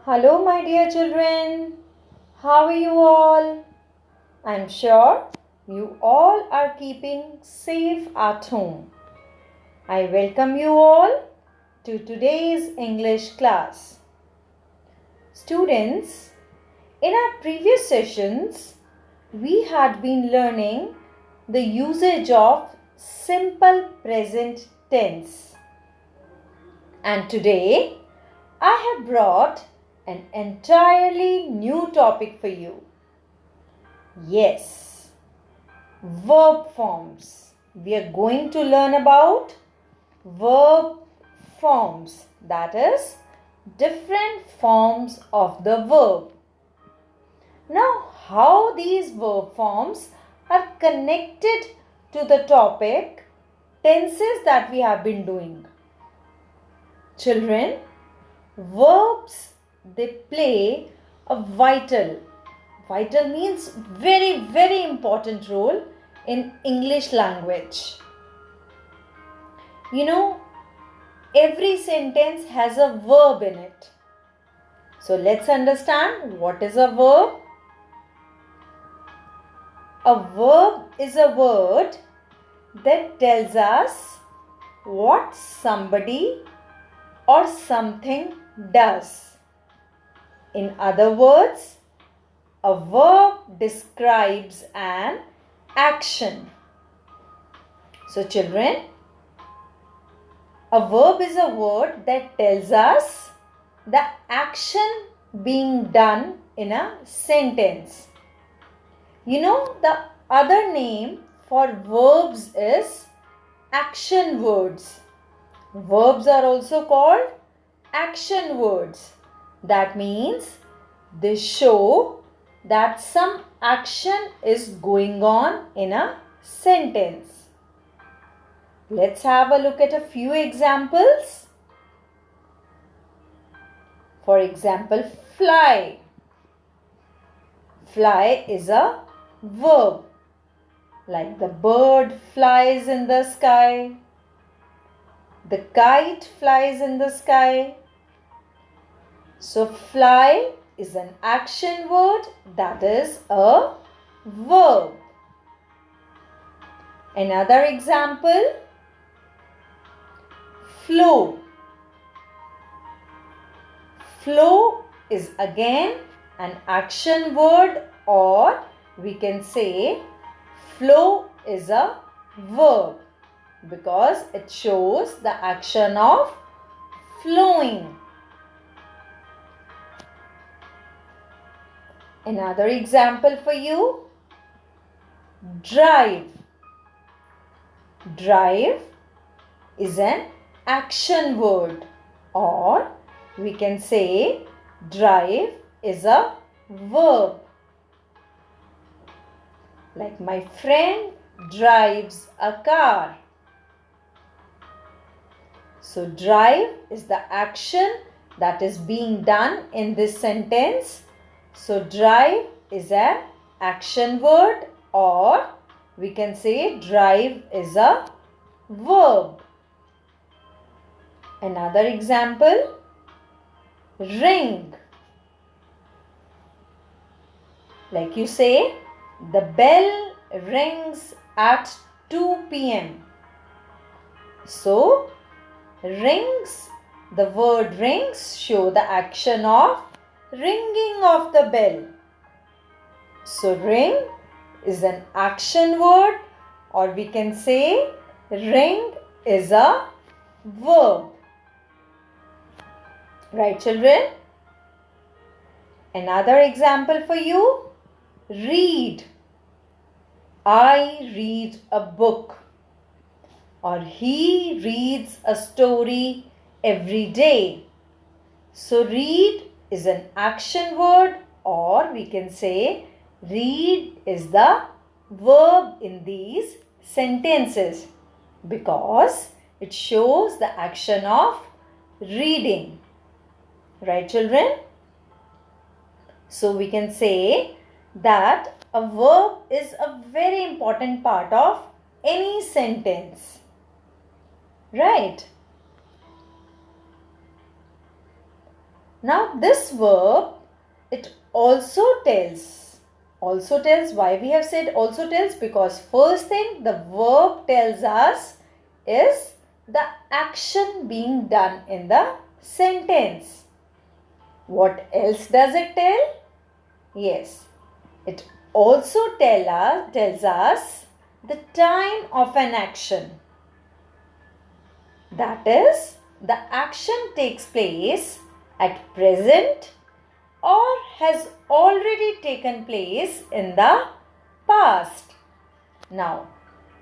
Hello, my dear children. How are you all? I'm sure you all are keeping safe at home. I welcome you all to today's English class. Students, in our previous sessions, we had been learning the usage of simple present tense. And today, I have brought an entirely new topic for you. Yes, verb forms. We are going to learn about verb forms, that is, different forms of the verb. Now, how these verb forms are connected to the topic tenses that we have been doing. Children, verbs, they play a vital means very important role in English language. You know, every sentence has a verb in it. So let's understand what is a verb. A verb is a word that tells us what somebody or something does. In other words, a verb describes an action. So children, a verb is a word that tells us the action being done in a sentence. You know, the other name for verbs is action words. Verbs are also called action words. That means they show that some action is going on in a sentence. Let's have a look at a few examples. For example, fly. Fly is a verb. Like the bird flies in the sky. The kite flies in the sky. So fly is an action word, that is a verb. Another example, flow. Flow is again an action word, or we can say flow is a verb because it shows the action of flowing. Another example for you, drive. Drive is an action word, or we can say drive is a verb. Like my friend drives a car. So drive is the action that is being done in this sentence. So drive is an action word, or we can say drive is a verb. Another example, ring. Like you say, the bell rings at 2 p.m. So rings, the word rings show the action of ringing of the bell. So ring is an action word, or we can say ring is a verb. Right, children? Another example for you, read. I read a book, or he reads a story every day. So read is an action word, or we can say read is the verb in these sentences because it shows the action of reading. Right, children? So we can say that a verb is a very important part of any sentence. Right? Now this verb, it also tells why we have said also tells, because first thing the verb tells us is the action being done in the sentence. What else does it tell? Yes, it also tells us the time of an action. That is, the action takes place at present or has already taken place in the past. Now,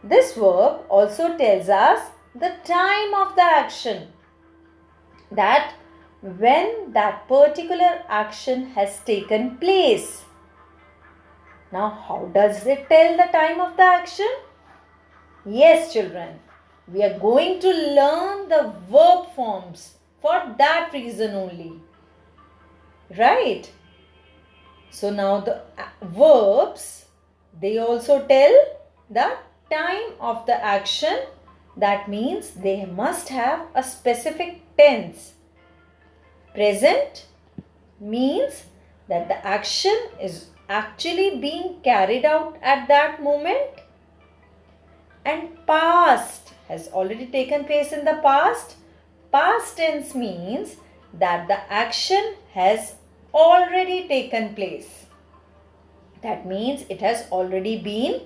this verb also tells us the time of the action, that when that particular action has taken place. Now, how does it tell the time of the action? Yes, children, we are going to learn the verb forms for that reason only. Right? So now the verbs, they also tell the time of the action. That means they must have a specific tense. Present means that the action is actually being carried out at that moment. And past has already taken place in the past. Past tense means that the action has already taken place. That means it has already been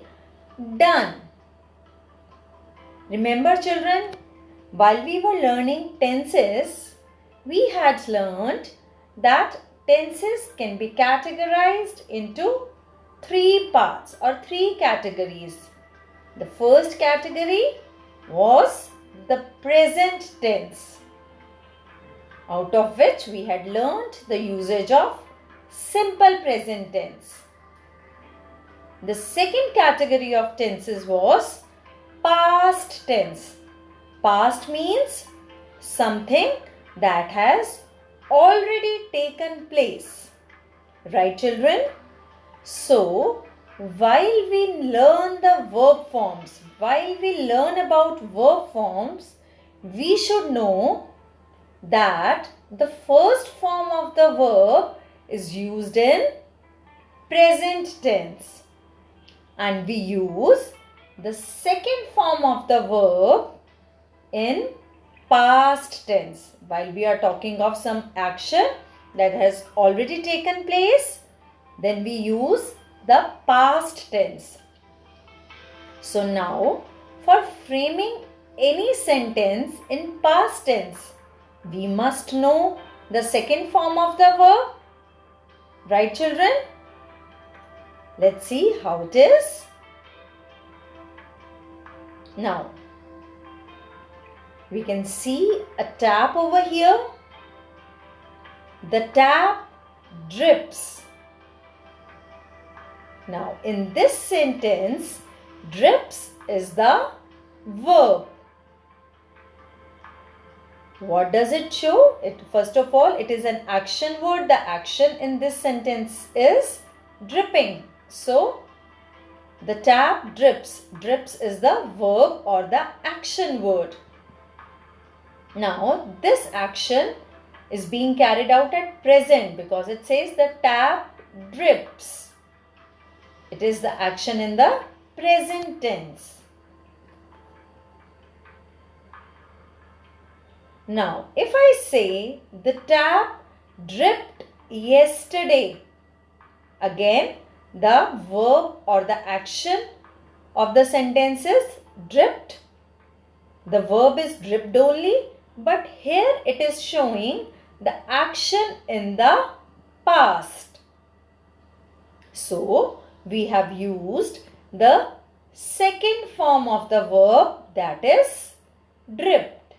done. Remember, children, while we were learning tenses, we had learned that tenses can be categorized into three parts or three categories. The first category was the present tense, out of which we had learnt the usage of simple present tense. The second category of tenses was past tense. Past means something that has already taken place. Right, children? So, while we learn the verb forms, while we learn about verb forms, we should know that the first form of the verb is used in present tense, and we use the second form of the verb in past tense. While we are talking of some action that has already taken place, then we use the past tense. So now, for framing any sentence in past tense, we must know the second form of the verb. Right, children? Let's see how it is. Now, we can see a tap over here. The tap drips. Now, in this sentence, drips is the verb. What does it show? First of all, it is an action word. The action in this sentence is dripping. So, the tap drips. Drips is the verb or the action word. Now, this action is being carried out at present because it says the tap drips. It is the action in the present tense. Now, if I say the tap dripped yesterday, again the verb or the action of the sentence is dripped. The verb is dripped only, but here it is showing the action in the past. So, we have used the second form of the verb, that is dripped.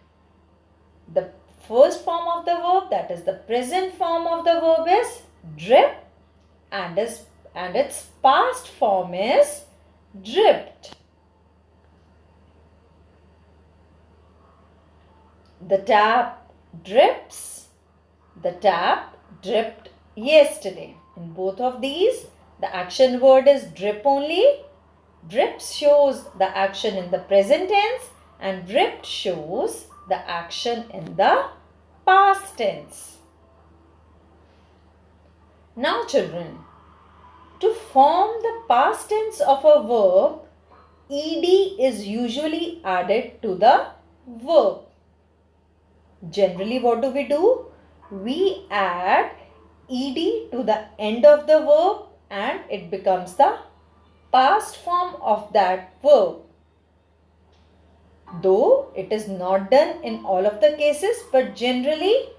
The first form of the verb, that is the present form of the verb, is drip, and its past form is dripped. The tap drips. The tap dripped yesterday. In both of these, the action word is drip only. Drips shows the action in the present tense, and dripped shows the action in the past tense. Now children, to form the past tense of a verb, ed is usually added to the verb. Generally, what do? We add ed to the end of the verb and it becomes the past form of that verb. Though it is not done in all of the cases, but generally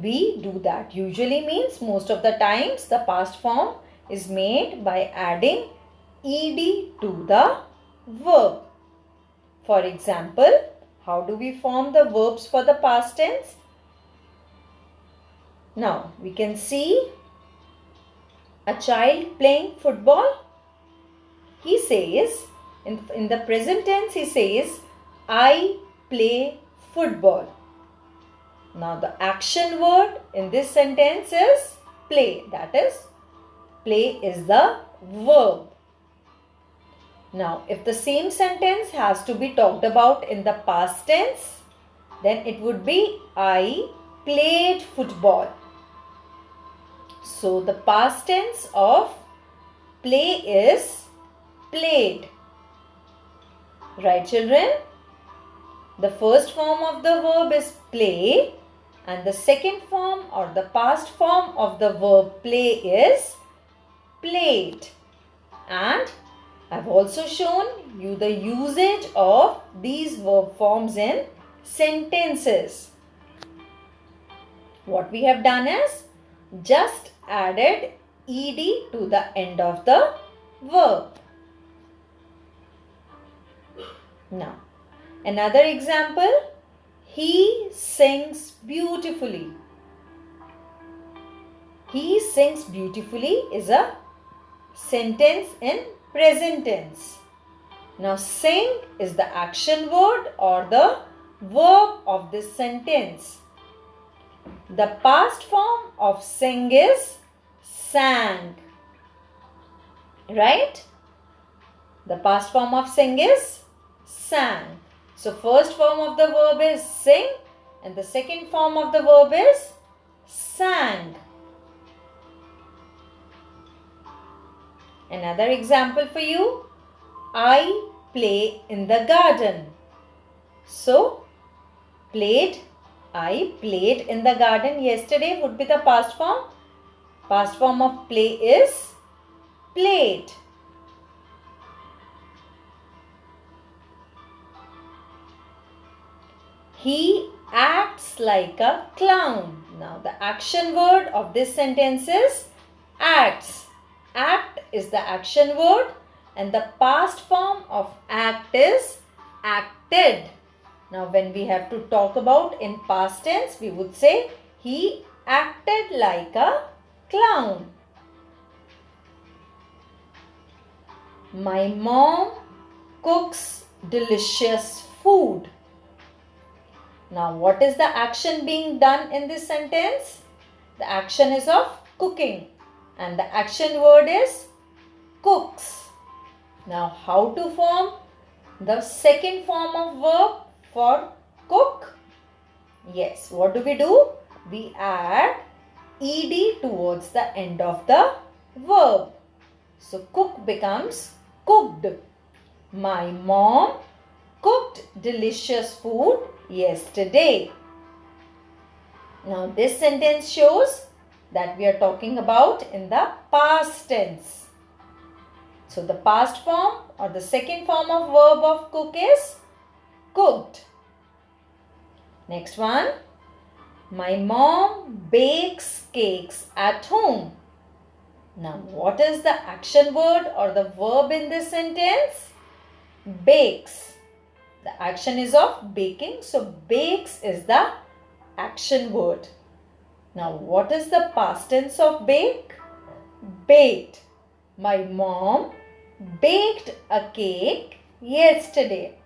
we do that. Usually means most of the times the past form is made by adding ed to the verb. For example, how do we form the verbs for the past tense? Now, we can see a child playing football. He says, in the present tense, he says, I play football. Now, the action word in this sentence is play. That is, play is the verb. Now, if the same sentence has to be talked about in the past tense, then it would be I played football. So, the past tense of play is played. Right, children? The first form of the verb is play and the second form or the past form of the verb play is played. And I've also shown you the usage of these verb forms in sentences. What we have done is just added ed to the end of the verb. Now, another example, he sings beautifully. He sings beautifully is a sentence in present tense. Now, sing is the action word or the verb of this sentence. The past form of sing is sang. Right? The past form of sing is sang. So, first form of the verb is sing and the second form of the verb is sang. Another example for you. I play in the garden. So, I played in the garden yesterday would be the past form. Past form of play is played. He acts like a clown. Now, the action word of this sentence is acts. Act is the action word and the past form of act is acted. Now, when we have to talk about in past tense, we would say he acted like a clown. My mom cooks delicious food. Now, what is the action being done in this sentence? The action is of cooking and the action word is cooks. Now, how to form the second form of verb for cook? Yes, what do? We add ed towards the end of the verb. So, cook becomes cooked. My mom cooked delicious food yesterday. Now, this sentence shows that we are talking about in the past tense. So, the past form or the second form of verb of cook is cooked. Next one. My mom bakes cakes at home. Now, what is the action word or the verb in this sentence? Bakes. The action is of baking. So, bakes is the action word. Now, what is the past tense of bake? Baked. My mom baked a cake yesterday.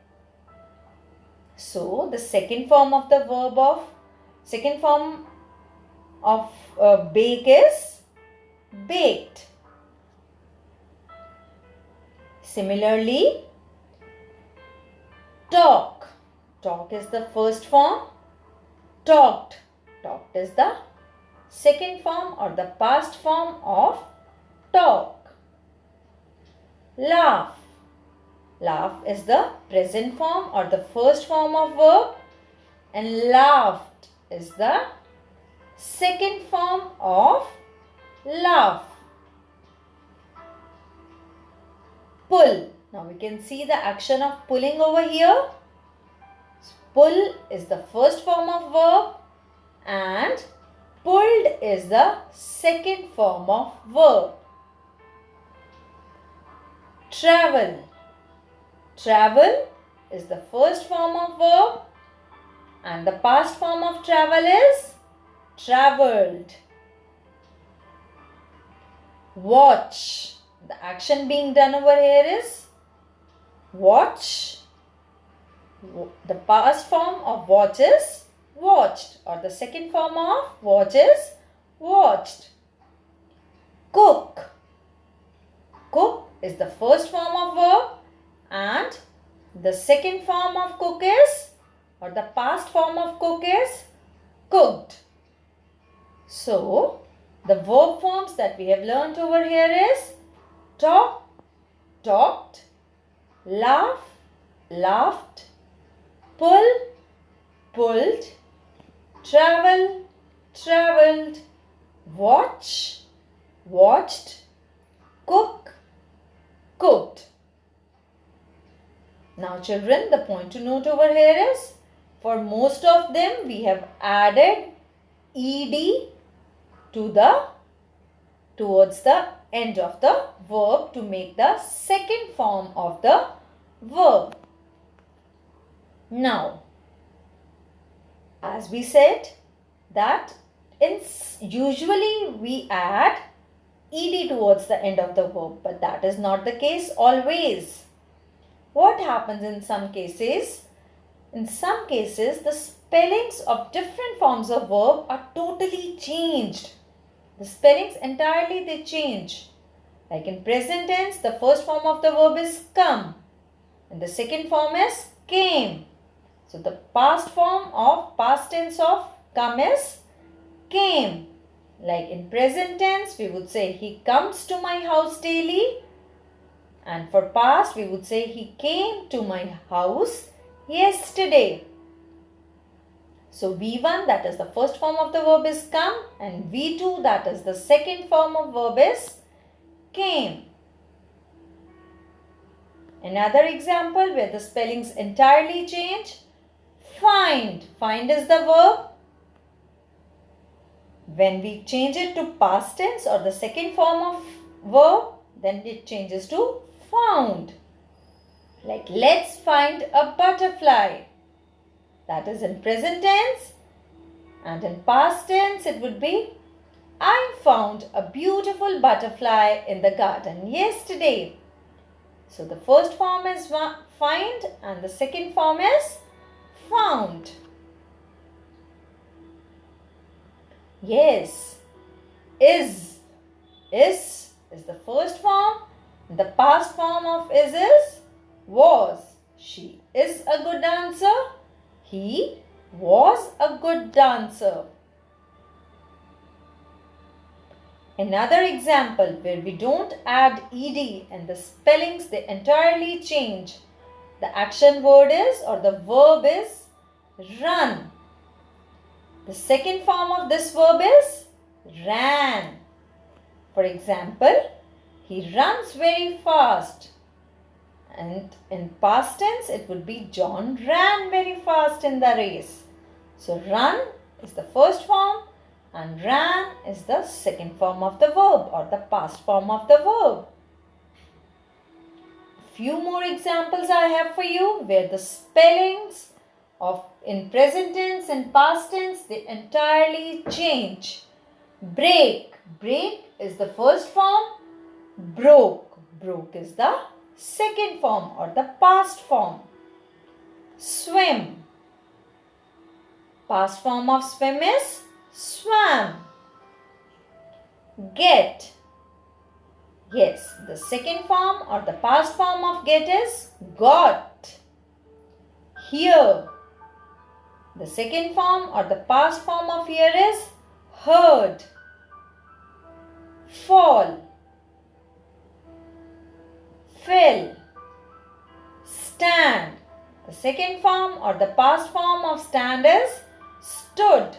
So, the second form of bake is baked. Similarly, talk. Talk is the first form. Talked. Talked is the second form or the past form of talk. Laugh. Laugh is the present form or the first form of verb, and laughed is the second form of laugh. Pull. Now we can see the action of pulling over here. Pull is the first form of verb and pulled is the second form of verb. Travel. Travel is the first form of verb and the past form of travel is travelled. Watch. The action being done over here is watch. The past form of watch is watched, or the second form of watch is watched. Cook. Cook is the first form of verb and the second form of cook is, or the past form of cook is cooked. So, the verb forms that we have learnt over here is talk, talked, laugh, laughed, pull, pulled, travel, travelled, watch, watched, cook, cooked. Now children, the point to note over here is, for most of them we have added ed towards the end of the verb to make the second form of the verb. Now, as we said that usually we add ed towards the end of the verb, but that is not the case always. What happens in some cases? In some cases, the spellings of different forms of verb are totally changed. The spellings entirely they change. Like in present tense, the first form of the verb is come and the second form is came. So the past tense of come is came. Like in present tense, we would say he comes to my house daily. And for past, we would say he came to my house yesterday. So V1, that is the first form of the verb, is come, and V2, that is the second form of verb, is came. Another example where the spellings entirely change. Find. Find is the verb. When we change it to past tense or the second form of verb, then it changes to found. Like let's find a butterfly. That is in present tense, and in past tense it would be I found a beautiful butterfly in the garden yesterday. So the first form is find and the second form is found. Yes, is the first form. The past form of is was. She is a good dancer. He was a good dancer. Another example where we don't add ed and the spellings they entirely change. The action word is, or the verb is, run. The second form of this verb is ran. For example, he runs very fast. And in past tense, it would be John ran very fast in the race. So run is the first form and ran is the second form of the verb or the past form of the verb. A few more examples I have for you where the spellings of in present tense and past tense they entirely change. Break. Break is the first form. Broke. Broke is the second form or the past form. Swim. Past form of swim is swam. Get. Yes, the second form or the past form of get is got. Hear. The second form or the past form of hear is heard, fall, fell, stand. The second form or the past form of stand is stood.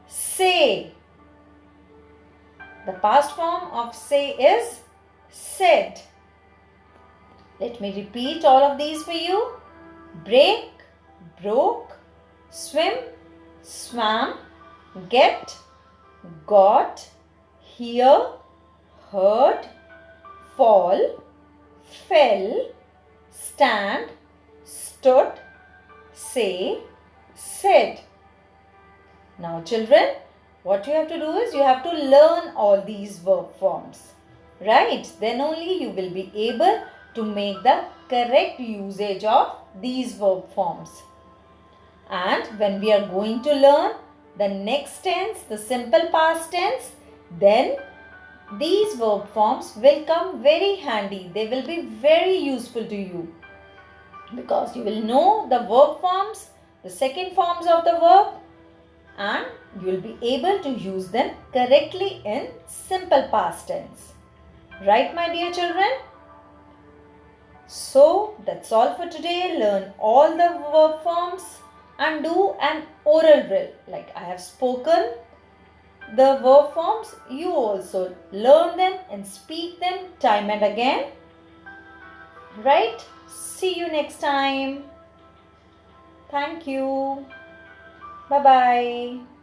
Say. The past form of say is said. Let me repeat all of these for you. Break, broke, swim, swam, get, got, hear, heard, fall, fell, stand, stood, say, said. Now children, what you have to do is you have to learn all these verb forms. Right? Then only you will be able to make the correct usage of these verb forms. And when we are going to learn the next tense, the simple past tense, then these verb forms will come very handy. They will be very useful to you because you will know the verb forms, the second forms of the verb, and you will be able to use them correctly in simple past tense. Right, my dear children? So, that's all for today. Learn all the verb forms and do an oral drill. Like I have spoken the verb forms, you also learn them and speak them time and again. Right? See you next time. Thank you. Bye-bye.